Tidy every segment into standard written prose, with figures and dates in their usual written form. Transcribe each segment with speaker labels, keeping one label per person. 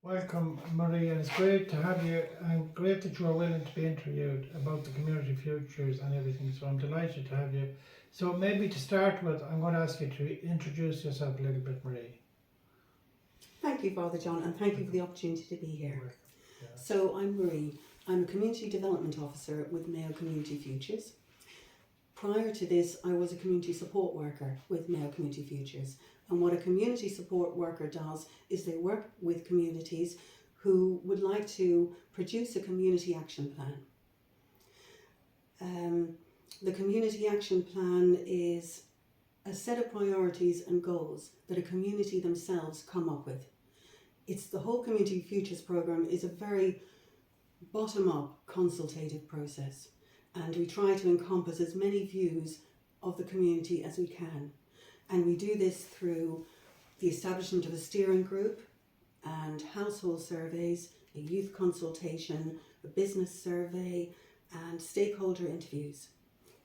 Speaker 1: Welcome, Marie, and it's great to have you, and great that you are willing to be interviewed about the community futures and everything. So I'm delighted to have you. So maybe to start with, I'm going to ask you to introduce yourself a little bit, Marie.
Speaker 2: Thank you, Father John, and thank you for the opportunity to be here.
Speaker 1: Welcome. Yeah.
Speaker 2: So I'm Marie. I'm a Community Development Officer with Mayo Community Futures. Prior to this, I was a community support worker with Mayo Community Futures. And what a community support worker does is they work with communities who would like to produce a community action plan. The community action plan is a set of priorities and goals that a community themselves come up with. It's the whole Community Futures programme is a very bottom-up consultative process, and we try to encompass as many views of the community as we can. And we do this through the establishment of a steering group and household surveys, a youth consultation, a business survey, and stakeholder interviews.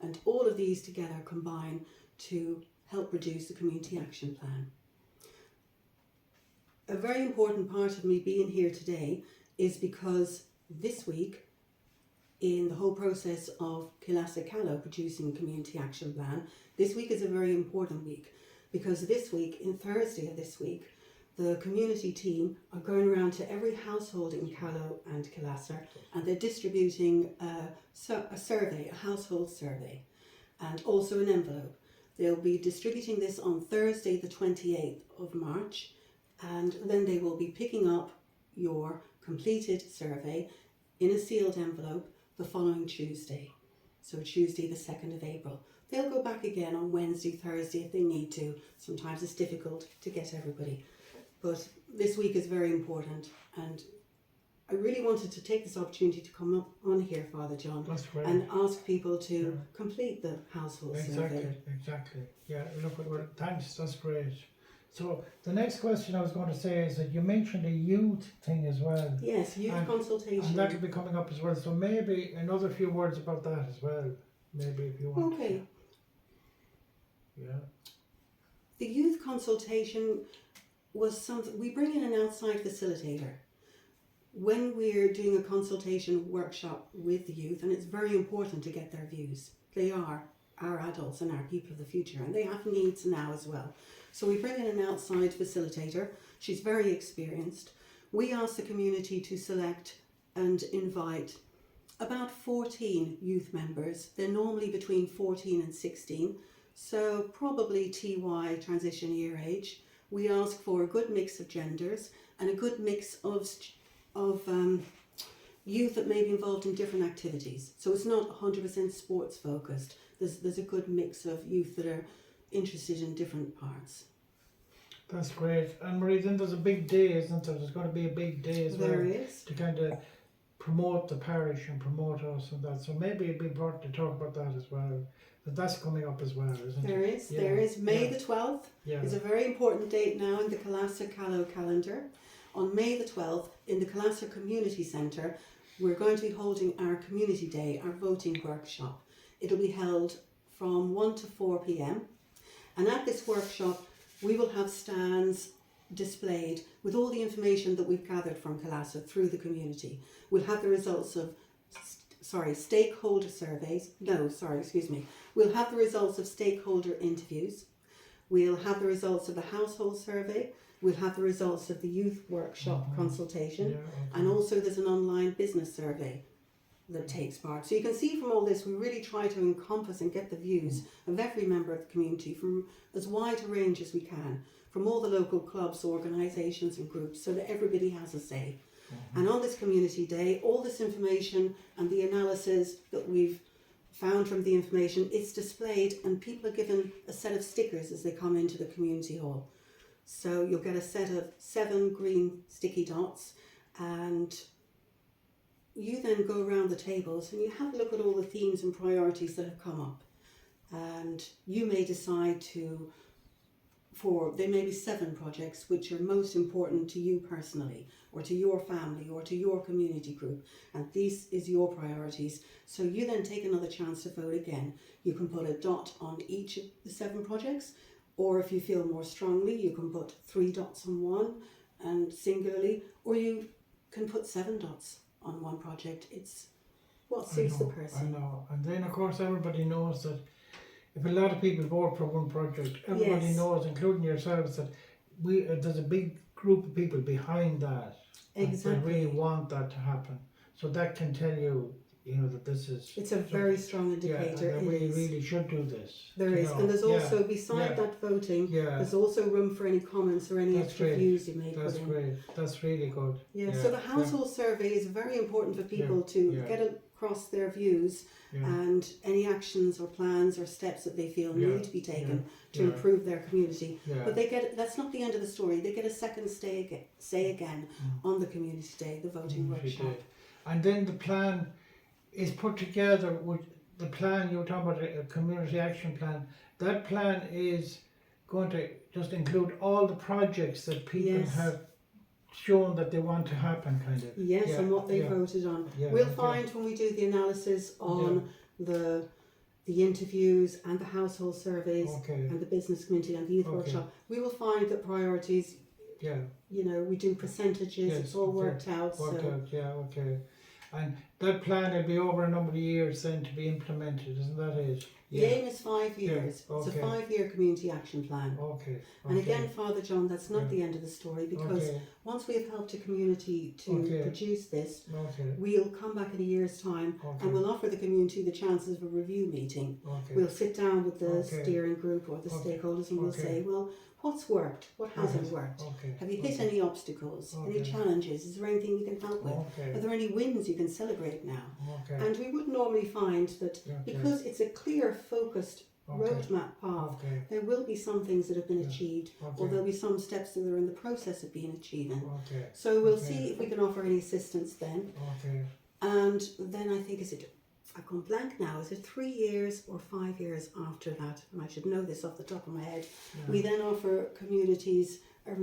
Speaker 2: And all of these together combine to help produce a community action plan. A very important part of me being here today is because this week, in the whole process of Killasser Callow producing a community action plan, this week is a very important week, because this week, in Thursday of this week, the community team are going around to every household in Callow and Killasser, and they're distributing a survey, a household survey, and also an envelope. They'll be distributing this on Thursday the 28th of March, and then they will be picking up your completed survey in a sealed envelope the following Tuesday, so Tuesday the 2nd of April. They'll go back again on Wednesday, Thursday if they need to. Sometimes it's difficult to get everybody, but this week is very important, and I really wanted to take this opportunity to come up on here, Father John, and ask people to complete the household survey.
Speaker 1: Exactly. Yeah, look, well, thanks, that's great. So the next question I was going to say is that you mentioned a youth thing as well.
Speaker 2: Yes, youth consultation.
Speaker 1: And that will be coming up as well. So maybe another few words about that as well. Maybe if you want.
Speaker 2: Okay.
Speaker 1: Yeah.
Speaker 2: The youth consultation was something, we bring in an outside facilitator when we're doing a consultation workshop with the youth, and it's very important to get their views. They are our adults and our people of the future, and they have needs now as well. So we bring in an outside facilitator. She's very experienced. We ask the community to select and invite about 14 youth members. They're normally between 14 and 16, so probably TY, transition year age. We ask for a good mix of genders and a good mix of youth that may be involved in different activities. So it's not 100% sports focused. There's a good mix of youth that are interested in different parts.
Speaker 1: That's great. And Marie, then there's a big day, isn't there? There's going to be a big day as well.
Speaker 2: There is.
Speaker 1: To kind of promote the parish and promote us and that. So maybe it'd be important to talk about that as well. But that's coming up as well, isn't
Speaker 2: There
Speaker 1: it?
Speaker 2: is. There is. May the 12th is a very important date now in the Killasser Callow calendar. On May the 12th, in the Killasser Community Centre, we're going to be holding our Community Day, our voting workshop. It'll be held from 1 to 4 p.m. And at this workshop, we will have stands displayed with all the information that we've gathered from Killasser through the community. We'll have the results of, stakeholder surveys. We'll have the results of stakeholder interviews. We'll have the results of the household survey. We'll have the results of the youth workshop consultation. And also there's an online business survey that takes part. So you can see from all this, we really try to encompass and get the views of every member of the community from as wide a range as we can, from all the local clubs, organisations and groups, so that everybody has a say. And on this Community Day, all this information and the analysis that we've found from the information, it's displayed, and people are given a set of stickers as they come into the community hall. So you'll get a set of 7 green sticky dots, and you then go around the tables and you have a look at all the themes and priorities that have come up. And you may decide there may be 7 projects which are most important to you personally, or to your family, or to your community group, and these is your priorities. So you then take another chance to vote again. You can put a dot on each of the 7 projects, or if you feel more strongly, you can put 3 dots on one and singularly, or you can put 7 dots on one project. It's what suits the person.
Speaker 1: I know. And then of course everybody knows that if a lot of people vote for one project, everybody knows, including yourselves, that there's a big group of people behind that.
Speaker 2: Exactly.
Speaker 1: That really want that to happen. So that can tell you, that this is...
Speaker 2: It's a very strong indicator.
Speaker 1: Yeah, and that we really should do this.
Speaker 2: There is. And there's also, beside that voting, there's also room for any comments or any extra views you may put in.
Speaker 1: That's great. That's really good.
Speaker 2: Yeah, so the household survey is very important for people to get across their views and any actions or plans or steps that they feel need to be taken to improve their community. But that's not the end of the story. They get a second say again on the community day, the voting workshop.
Speaker 1: And then the plan is put together with the plan. You were talking about a community action plan. That plan is going to just include all the projects that people have shown that they want to happen, kind of.
Speaker 2: Yes, and what they voted on. We'll find when we do the analysis on the interviews and the household surveys and the business community and the youth workshop, we will find that priorities, we do percentages, it's all worked out. And that plan will be over a number of years then to be implemented, isn't that it? The aim is 5 years. It's a 5-year community action plan. And again, Father John, that's not the end of the story, because once we have helped a community to produce this, we'll come back in a year's time and we'll offer the community the chances of a review meeting. We'll sit down with the steering group or the stakeholders and we'll say, well, what's worked? What hasn't worked? Have you hit any obstacles? Any challenges? Is there anything we can help with? Are there any wins you can celebrate now? And we would normally find that because it's a clear, focused roadmap path, there will be some things that have been achieved, or there'll be some steps that are in the process of being achieved. So we'll see if we can offer any assistance then. And then I think, I've gone blank now, is it 3 years or 5 years after that? And I should know this off the top of my head. We then offer communities a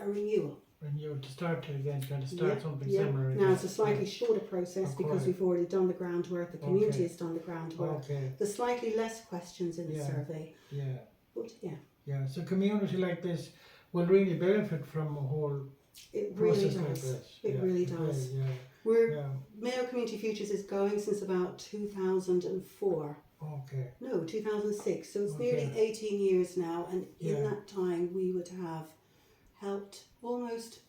Speaker 2: renewal.
Speaker 1: Renewal, to start again, to start something similar again.
Speaker 2: Now it's a slightly shorter process because we've already done the groundwork, the community has done the groundwork. There's slightly less questions in the survey. But
Speaker 1: so a community like this will really benefit from a whole process like this.
Speaker 2: It really does. Mayo Community Futures is going since about 2004. No, 2006. So it's nearly 18 years now, and in that time we would have helped almost,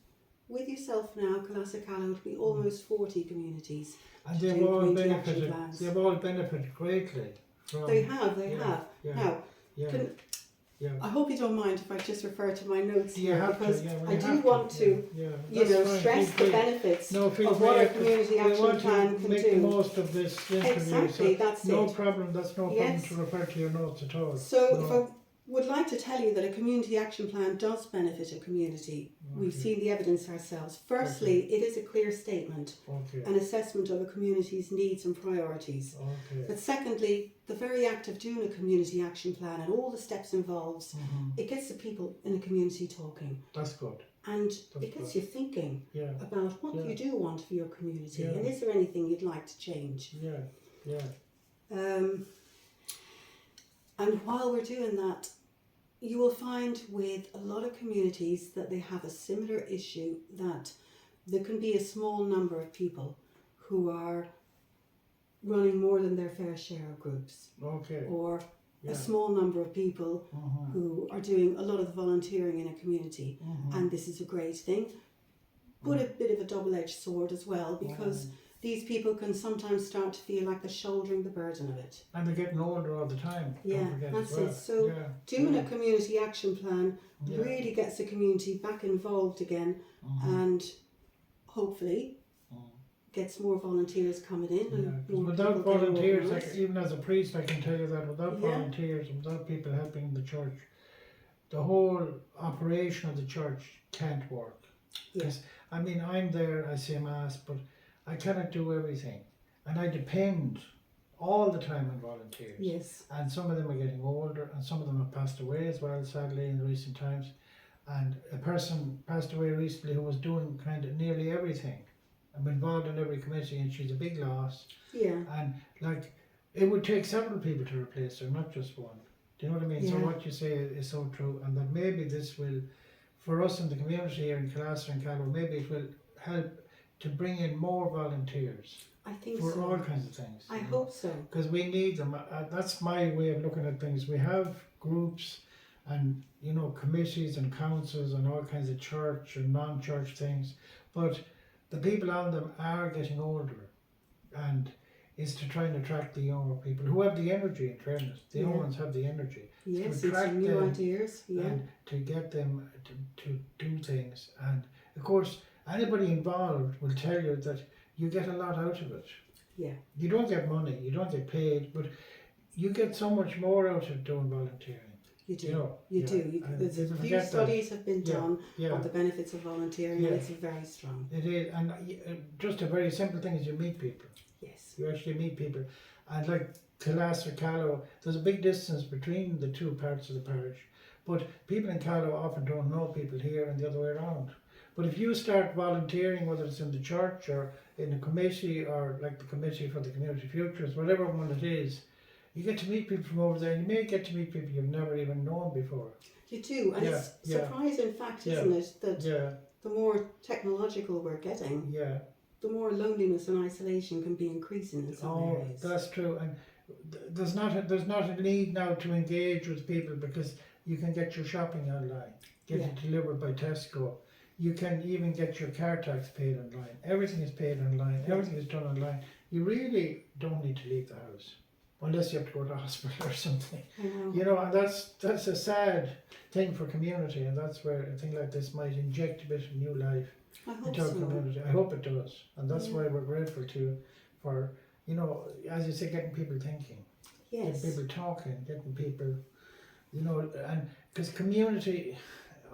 Speaker 2: with yourself now, Killasser, Callow, to be almost 40 communities.
Speaker 1: And they've all benefited. They've all benefited greatly.
Speaker 2: They have. Now, I hope you don't mind if I just refer to my notes here, because I do want to, stress the benefits of what a community action plan can do.
Speaker 1: Make the most of this interview.
Speaker 2: Exactly, that's it.
Speaker 1: No problem. That's no problem to refer to your notes at all.
Speaker 2: So if I would like to tell you that a community action plan does benefit a community. We've seen the evidence ourselves. Firstly, it is a clear statement, an assessment of a community's needs and priorities. But secondly, the very act of doing a community action plan and all the steps involved, it gets the people in a community talking.
Speaker 1: That's good.
Speaker 2: And it gets you thinking about what you do want for your community and is there anything you'd like to change. And while we're doing that, you will find with a lot of communities that they have a similar issue, that there can be a small number of people who are running more than their fair share of groups. Or a small number of people who are doing a lot of the volunteering in a community. And this is a great thing, but a bit of a double-edged sword as well, because these people can sometimes start to feel like they're shouldering the burden of it.
Speaker 1: And they're getting older all the time.
Speaker 2: That's it. So doing a community action plan really gets the community back involved again, and hopefully gets more volunteers coming in. And more
Speaker 1: without volunteers, even as a priest I can tell you that without volunteers and without people helping the church, the whole operation of the church can't work. Because I mean, I'm there, I say mass, but I cannot do everything, and I depend all the time on volunteers. And some of them are getting older, and some of them have passed away as well, sadly, in recent times. And a person passed away recently who was doing kind of nearly everything. I'm involved in every committee, and she's a big loss. And like, it would take several people to replace her, not just one. Do you know what I mean? So what you say is so true, and that maybe this will for us in the community here in Killasser and Callow, maybe it will help to bring in more volunteers
Speaker 2: I think
Speaker 1: for
Speaker 2: so.
Speaker 1: all kinds of things.
Speaker 2: I hope so.
Speaker 1: Because we need them. That's my way of looking at things. We have groups and, you know, committees and councils and all kinds of church and non-church things, but the people on them are getting older, and it's to try and attract the younger people who have the energy, in fairness. The young ones have the energy.
Speaker 2: Yes,
Speaker 1: to
Speaker 2: it's
Speaker 1: attract
Speaker 2: new
Speaker 1: them
Speaker 2: ideas. Yeah.
Speaker 1: and to get them to do things. And of course, anybody involved will tell you that you get a lot out of it.
Speaker 2: Yeah.
Speaker 1: You don't get money, you don't get paid, but you get so much more out of doing volunteering.
Speaker 2: You do.
Speaker 1: You know,
Speaker 2: You
Speaker 1: yeah,
Speaker 2: do.
Speaker 1: and
Speaker 2: There's a
Speaker 1: people
Speaker 2: few
Speaker 1: forget that.
Speaker 2: studies have been done
Speaker 1: Yeah,
Speaker 2: on the benefits of volunteering,
Speaker 1: Yeah.
Speaker 2: and it's very strong.
Speaker 1: it is. And just a very simple thing is you meet people.
Speaker 2: Yes.
Speaker 1: You actually meet people. And like Killasser, Callow, there's a big distance between the two parts of the parish. But people in Callow often don't know people here and the other way around. But if you start volunteering, whether it's in the church or in a committee or like the Committee for the Community Futures, whatever one it is, you get to meet people from over there. You may get to meet people you've never even known before.
Speaker 2: You do, and
Speaker 1: Yeah,
Speaker 2: it's
Speaker 1: yeah.
Speaker 2: surprising fact,
Speaker 1: Yeah.
Speaker 2: isn't it, that
Speaker 1: Yeah,
Speaker 2: the more technological we're getting,
Speaker 1: yeah.
Speaker 2: the more loneliness and isolation can be increasing in some
Speaker 1: Oh,
Speaker 2: areas.
Speaker 1: that's true. And there's not a need now to engage with people because you can get your shopping online, get it delivered by Tesco. You can even get your car tax paid online. Everything is paid online. Everything is done online. You really don't need to leave the house unless you have to go to hospital or something.
Speaker 2: I know.
Speaker 1: You know, and that's a sad thing for community, and that's where a thing like this might inject a bit of new life
Speaker 2: I hope
Speaker 1: into our
Speaker 2: so.
Speaker 1: community. I hope it does, and that's
Speaker 2: Yeah.
Speaker 1: why we're grateful to you for, you know, as you say, getting people thinking,
Speaker 2: Yes.
Speaker 1: getting people talking, getting people, you know, and because community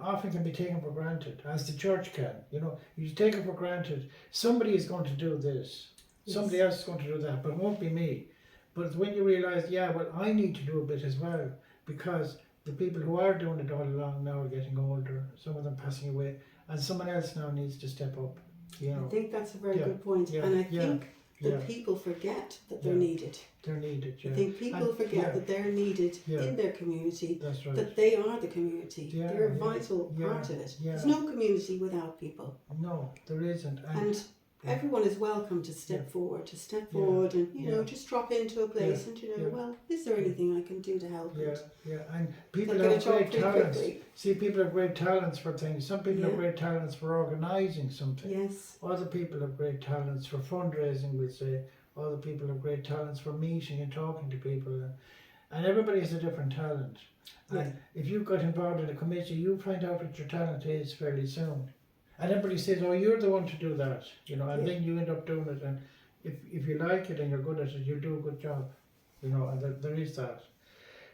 Speaker 1: often can be taken for granted, as the church can. You know, you take it for granted. Somebody is going to do this, somebody else is going to do that, but it won't be me. But it's when you realise, yeah, well, I need to do a bit as well, because the people who are doing it all along now are getting older, some of them passing away, and someone else now needs to step up, you know.
Speaker 2: I think that's a very
Speaker 1: Yeah,
Speaker 2: good point,
Speaker 1: yeah,
Speaker 2: and I
Speaker 1: yeah,
Speaker 2: think that
Speaker 1: yeah.
Speaker 2: people forget that they're
Speaker 1: Yeah.
Speaker 2: needed.
Speaker 1: They're needed, yeah.
Speaker 2: I think people
Speaker 1: And-
Speaker 2: forget
Speaker 1: yeah.
Speaker 2: that they're needed
Speaker 1: Yeah.
Speaker 2: in their community,
Speaker 1: That's right.
Speaker 2: that they are the community.
Speaker 1: Yeah,
Speaker 2: They're a
Speaker 1: yeah,
Speaker 2: vital
Speaker 1: yeah,
Speaker 2: part of it.
Speaker 1: yeah.
Speaker 2: There's no community without people.
Speaker 1: No, there isn't.
Speaker 2: And
Speaker 1: yeah.
Speaker 2: everyone is welcome to step
Speaker 1: Yeah.
Speaker 2: forward, and you
Speaker 1: Yeah.
Speaker 2: know, just drop into a place and
Speaker 1: Yeah.
Speaker 2: well, is there anything I can do to help?
Speaker 1: Yeah,
Speaker 2: And
Speaker 1: yeah, and people
Speaker 2: they'll get a
Speaker 1: have
Speaker 2: job
Speaker 1: great
Speaker 2: pretty
Speaker 1: talents.
Speaker 2: quickly.
Speaker 1: See, people have great talents for things. Some people have
Speaker 2: Yeah.
Speaker 1: great talents for organising something.
Speaker 2: Yes.
Speaker 1: Other people have great talents for fundraising, we'll say. Other people have great talents for meeting and talking to people. And everybody has a different talent. And if you got involved in a committee, you find out what your talent is fairly soon. And everybody says, oh, you're the one to do that, you know, and then you end up doing it. And if you like it and you're good at it, you'll do a good job, you know, and there is that.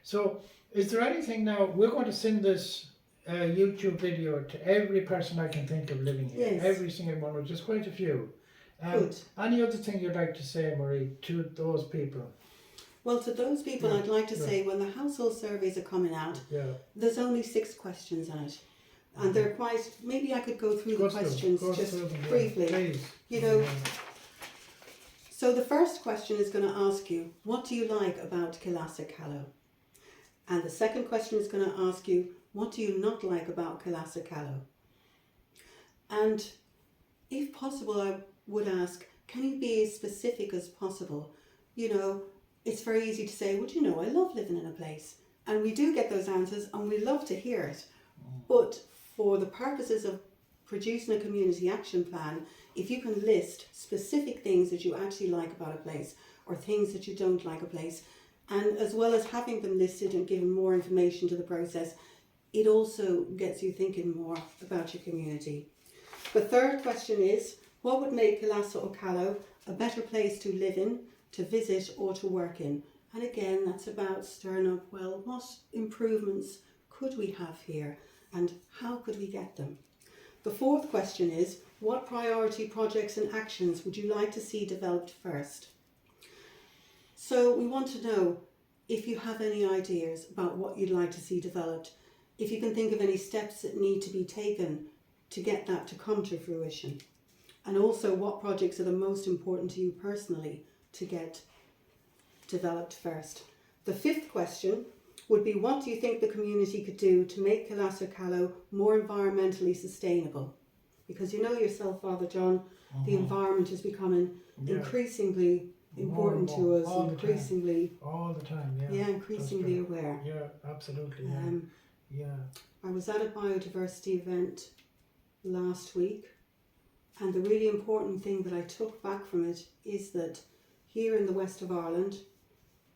Speaker 1: So, is there anything now, we're going to send this YouTube video to every person I can think of living here,
Speaker 2: Yes.
Speaker 1: every single one, which is quite a few.
Speaker 2: Good.
Speaker 1: Any other thing you'd like to say, Marie, to those people?
Speaker 2: Well, to those people,
Speaker 1: Yeah.
Speaker 2: I'd like to
Speaker 1: Yeah.
Speaker 2: say when the household surveys are coming out,
Speaker 1: Yeah.
Speaker 2: there's only 6 questions in it. And they're quite, maybe I could go through
Speaker 1: Go
Speaker 2: the questions
Speaker 1: go
Speaker 2: just
Speaker 1: through them, yeah.
Speaker 2: briefly.
Speaker 1: Please.
Speaker 2: You know,
Speaker 1: Yeah.
Speaker 2: So the first question is going to ask you, what do you like about Killasser Callow? And the second question is going to ask you, what do you not like about Killasser Callow? And if possible, I would ask, can you be as specific as possible? You know, it's very easy to say, well, you know, I love living in a place. And we do get those answers and we love to hear it. But for the purposes of producing a community action plan, if you can list specific things that you actually like about a place or things that you don't like a place, and as well as having them listed and giving more information to the process, it also gets you thinking more about your community. The third question is, what would make Killasser or Callow a better place to live in, to visit or to work in? And again, that's about stirring up, well, what improvements could we have here and how could we get them? The fourth question is, what priority projects and actions would you like to see developed first? So we want to know if you have any ideas about what you'd like to see developed, if you can think of any steps that need to be taken to get that to come to fruition, and also what projects are the most important to you personally to get developed first. The fifth question would be, what do you think the community could do to make Killasser Callow more environmentally sustainable? Because you know yourself, Father John, the environment is becoming increasingly important to us,
Speaker 1: all
Speaker 2: increasingly
Speaker 1: all the time,
Speaker 2: increasingly aware.
Speaker 1: Yeah, absolutely.
Speaker 2: I was at a biodiversity event last week, and the really important thing that I took back from it is that here in the west of Ireland,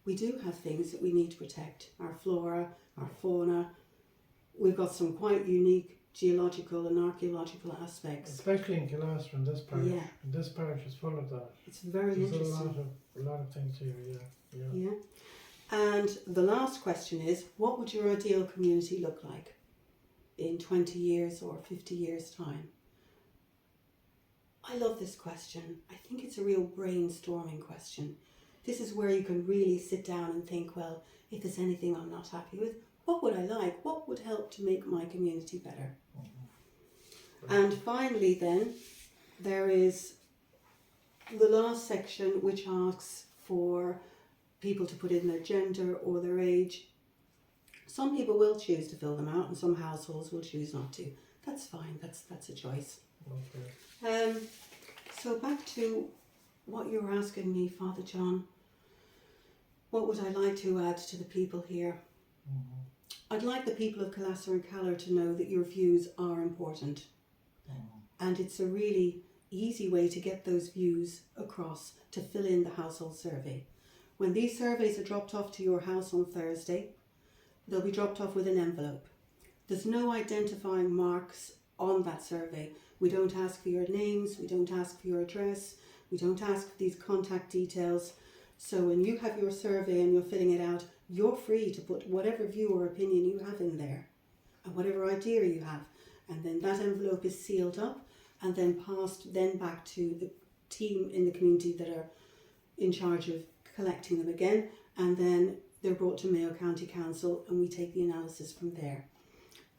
Speaker 2: we do have things that we need to protect. Our flora, our fauna. We've got some quite unique geological and archaeological aspects.
Speaker 1: Especially in Killasser, in this parish.
Speaker 2: Yeah.
Speaker 1: This parish is full of that.
Speaker 2: It's very
Speaker 1: There's
Speaker 2: interesting.
Speaker 1: a lot of things here, yeah.
Speaker 2: And the last question is, what would your ideal community look like in 20 years or 50 years' time? I love this question. I think it's a real brainstorming question. This is where you can really sit down and think, well, if there's anything I'm not happy with, what would I like? What would help to make my community better? And finally then, there is the last section which asks for people to put in their gender or their age. Some people will choose to fill them out and some households will choose not to. That's fine, that's a choice.
Speaker 1: Okay.
Speaker 2: So back to what you were asking me, Father John. What would I like to add to the people here? I'd like the people of Killasser and Callow to know that your views are important. And it's a really easy way to get those views across, to fill in the household survey. When these surveys are dropped off to your house on Thursday, they'll be dropped off with an envelope. There's no identifying marks on that survey. We don't ask for your names, we don't ask for your address, we don't ask for these contact details. So when you have your survey and you're filling it out, you're free to put whatever view or opinion you have in there and whatever idea you have. And then that envelope is sealed up and then passed then back to the team in the community that are in charge of collecting them again. And then they're brought to Mayo County Council and we take the analysis from there.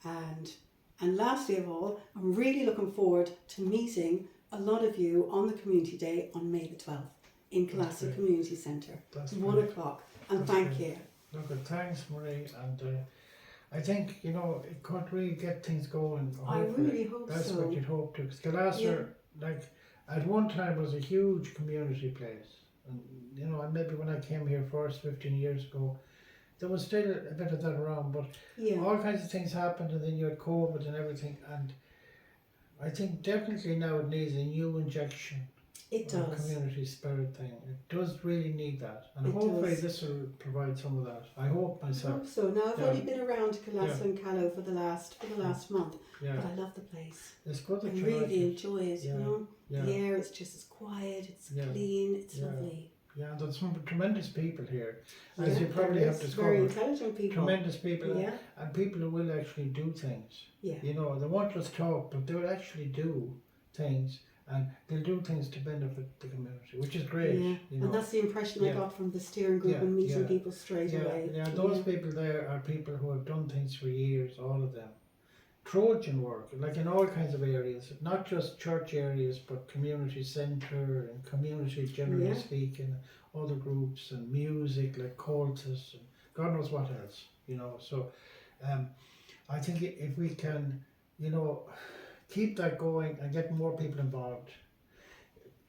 Speaker 2: And lastly of all, I'm really looking forward to meeting a lot of you on the Community Day on May the 12th in Killasser Community Centre, 1 o'clock. And thank you.
Speaker 1: Look, thanks, Marie. And I think, it could really get things going.
Speaker 2: I really hope
Speaker 1: That's
Speaker 2: so.
Speaker 1: what you'd hope to. Because Killasser, like, at one time was a huge community place. And, and maybe when I came here first 15 years ago, there was still a bit of that around, but all kinds of things happened, and then you had COVID and everything, and I think definitely now it needs a new injection.
Speaker 2: It does.
Speaker 1: Community spirit thing. It does really need that, and hopefully this will provide some of that. I hope myself.
Speaker 2: I hope so. Now I've only been around Killasser and Callow for the last month, but I love the place.
Speaker 1: It's good that
Speaker 2: I really enjoy it. The air is just as quiet. It's clean. It's lovely.
Speaker 1: Yeah, and there's some tremendous people here, as you probably have discovered.
Speaker 2: Very intelligent people.
Speaker 1: Tremendous people, and people who will actually do things.
Speaker 2: Yeah.
Speaker 1: They won't just talk, but they will actually do things, and they'll do things to benefit the community, which is great.
Speaker 2: Yeah, and that's the impression I got from the steering group and meeting people straight away.
Speaker 1: Yeah, those people there are people who have done things for years, all of them. Trojan work, like in all kinds of areas, not just church areas, but community centre and community generally speaking, other groups and music like cultists and God knows what else, So I think if we can, keep that going and get more people involved,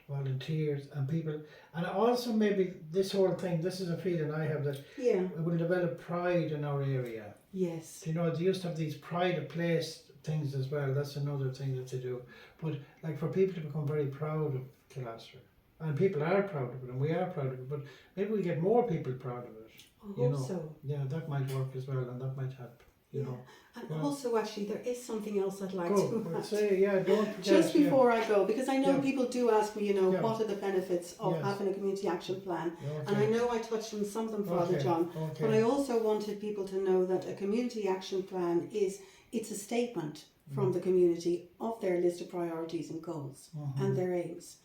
Speaker 1: volunteers and people, and also maybe this whole thing, this is a feeling I have that it will develop pride in our area.
Speaker 2: Yes.
Speaker 1: They used to have these pride of place things as well. That's another thing that they do. But like for people to become very proud of Killasser, and people are proud of it, and we are proud of it. But maybe we get more people proud of it.
Speaker 2: I hope so.
Speaker 1: Yeah, that might work as well, and that might help.
Speaker 2: And also, actually, there is something else I'd like to add.
Speaker 1: Say, don't forget.
Speaker 2: Just before I go, because I know people do ask me, what are the benefits of having a community action plan? And I know I touched on some of them, Father John, but I also wanted people to know that a community action plan it's a statement from the community of their list of priorities and goals and their aims.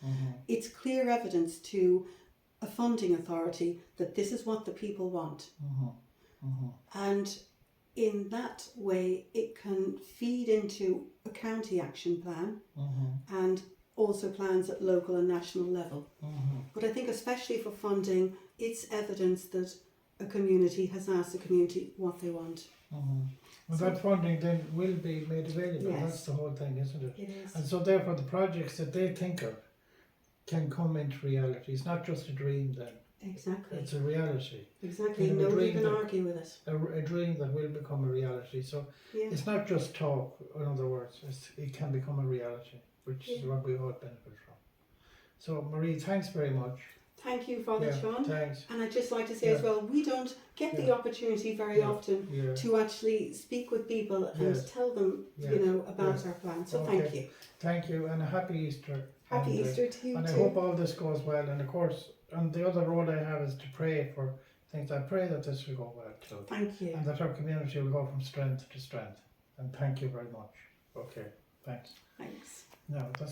Speaker 2: It's clear evidence to a funding authority that this is what the people want. And in that way, it can feed into a county action plan and also plans at local and national level. But I think especially for funding, it's evidence that a community has asked the community what they want.
Speaker 1: And that funding then will be made available.
Speaker 2: Yes.
Speaker 1: That's the whole thing, isn't it?
Speaker 2: It is.
Speaker 1: And so therefore the projects that they think of can come into reality. It's not just a dream then.
Speaker 2: Exactly.
Speaker 1: It's a reality.
Speaker 2: Exactly.
Speaker 1: Kind of a
Speaker 2: Nobody
Speaker 1: dream
Speaker 2: can
Speaker 1: that-
Speaker 2: argue with it.
Speaker 1: A dream that will become a reality. So
Speaker 2: Yeah.
Speaker 1: it's not just talk, in other words, it can become a reality, which is what we all benefit from. So Marie, thanks very much.
Speaker 2: Thank you, Father Sean.
Speaker 1: Thanks.
Speaker 2: And I'd just like to say as well, we don't get the opportunity very often
Speaker 1: Yeah.
Speaker 2: to actually speak with people and
Speaker 1: Yes.
Speaker 2: tell them,
Speaker 1: Yes.
Speaker 2: you know, about
Speaker 1: Yes.
Speaker 2: our plan. So
Speaker 1: Okay.
Speaker 2: thank you.
Speaker 1: Thank you, and a happy Easter.
Speaker 2: Happy
Speaker 1: And,
Speaker 2: Easter to you
Speaker 1: and
Speaker 2: too.
Speaker 1: I hope all this goes well. And of course, and the other role I have is to pray for things. I pray that this will go well too.
Speaker 2: Thank you.
Speaker 1: And that our community will go from strength to strength. And thank you very much. Okay, thanks.
Speaker 2: Thanks.
Speaker 1: Now, that's